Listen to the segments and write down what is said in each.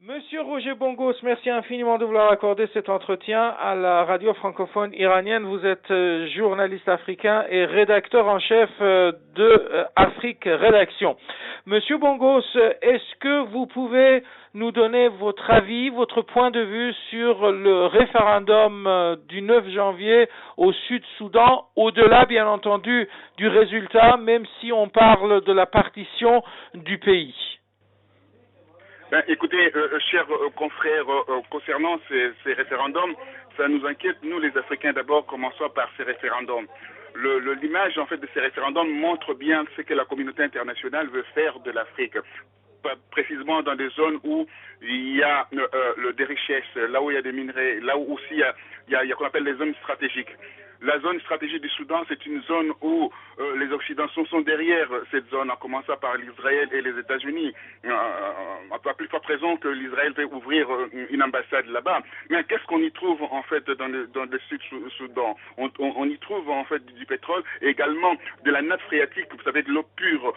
Monsieur Roger Bongos, merci infiniment de vouloir accorder cet entretien à la radio francophone iranienne. Vous êtes journaliste africain et rédacteur en chef de Afrique Rédaction. Monsieur Bongos, est-ce que vous pouvez nous donner votre avis, votre point de vue sur le référendum du 9 janvier au Sud-Soudan, au-delà bien entendu du résultat, même si on parle de la partition du pays? Écoutez, chers confrères, concernant ces référendums, ça nous inquiète, nous les Africains d'abord, commençons par ces référendums. L'image en fait de ces référendums montre bien ce que la communauté internationale veut faire de l'Afrique. Précisément dans des zones où il y a des richesses, là où il y a des minerais, là où aussi il y a qu'on appelle les zones stratégiques. La zone stratégique du Soudan, c'est une zone où les Occidentaux sont derrière cette zone, en commençant par l'Israël et les États-Unis. À plus forte raison que l'Israël veut ouvrir une ambassade là-bas. Mais qu'est-ce qu'on y trouve en fait dans le Sud-Soudan? On y trouve en fait du pétrole et également de la nappe phréatique, vous savez, de l'eau pure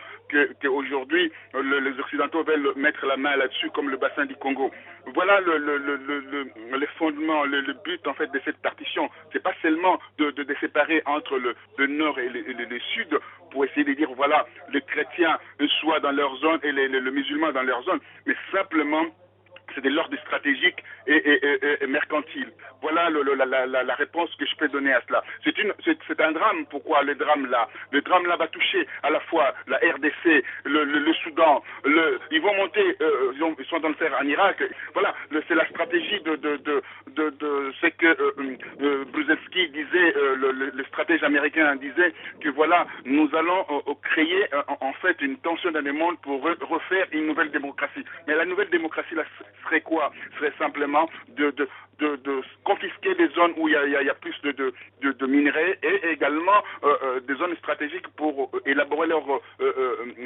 qu'aujourd'hui les Occidentaux veulent mettre la main là-dessus, comme le bassin du Congo. Voilà le fondement, le but en fait de cette partition. C'est pas seulement de séparer entre le nord et le sud pour essayer de dire voilà, les chrétiens soient dans leur zone et le musulman dans leur zone, mais simplement c'est de l'ordre stratégique et mercantile. Voilà la réponse que je peux donner à cela. C'est un drame. Pourquoi le drame là? Le drame là va toucher à la fois la RDC, le Soudan. Ils vont monter, ils sont dans le faire en Irak. Voilà, c'est la stratégie de ce que Brzezinski disait, le stratège américain disait que voilà, nous allons créer en fait une tension dans le monde pour refaire une nouvelle démocratie. Mais la nouvelle démocratie là serait quoi? Serait simplement de confisquer les zones où il y a plus de minerais et également des zones stratégiques pour élaborer leur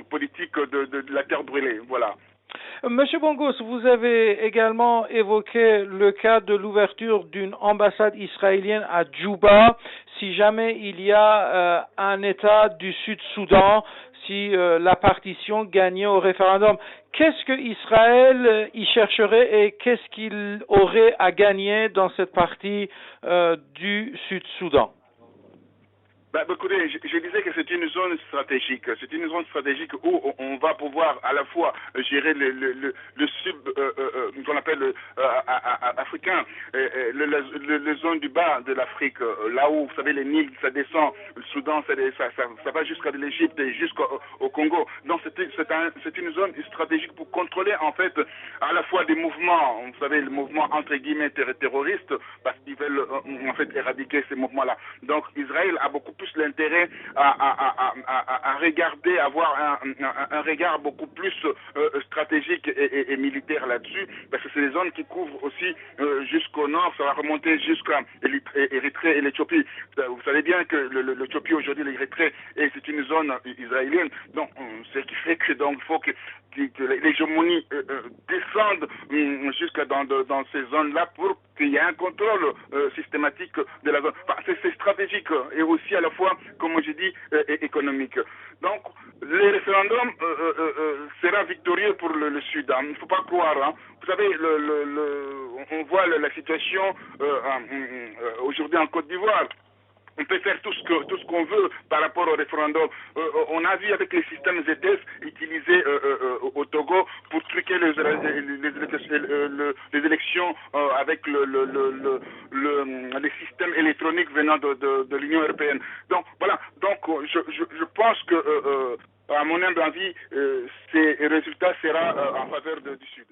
politique de la terre brûlée. Voilà. Monsieur Bongos, vous avez également évoqué le cas de l'ouverture d'une ambassade israélienne à Djouba, si jamais il y a un État du Sud-Soudan, si la partition gagnait au référendum. Qu'est-ce que Israël y chercherait et qu'est-ce qu'il aurait à gagner dans cette partie du Sud-Soudan? Écoutez, je disais que c'est une zone stratégique. C'est une zone stratégique où on va pouvoir à la fois gérer le sud, qu'on appelle africain, les zones du bas de l'Afrique, là où, vous savez, les Nils, ça descend, le Soudan, ça va jusqu'à l'Égypte et jusqu'au Congo. Donc c'est une zone stratégique pour contrôler en fait à la fois des mouvements, vous savez, le mouvement entre guillemets terroristes, parce qu'ils veulent en fait éradiquer ces mouvements-là. Donc Israël a beaucoup plus l'intérêt à regarder, avoir un regard beaucoup plus stratégique et militaire là-dessus, parce que c'est des zones qui couvrent aussi jusqu'au nord, ça va remonter jusqu'à l'Érythrée et l'Éthiopie. Vous savez bien que l'Éthiopie aujourd'hui, l'Érythrée, c'est une zone israélienne, donc ce qui fait que donc il faut que l'hégémonie descende jusqu'à dans ces zones-là pour qu'il y ait un contrôle systématique de la zone. Enfin, c'est stratégique et aussi à la fois, comme j'ai dit, économique. Donc, le référendum sera victorieux pour le Sud. Il ne faut pas croire. Hein. Vous savez, on voit la situation aujourd'hui en Côte d'Ivoire. On peut faire tout ce qu'on veut par rapport au référendum. On a vu avec les systèmes ZS utilisés au Togo pour truquer les élections avec les systèmes électroniques venant de l'Union européenne. Donc voilà. Donc je pense que à mon humble avis, ces résultats seront en faveur du Sud.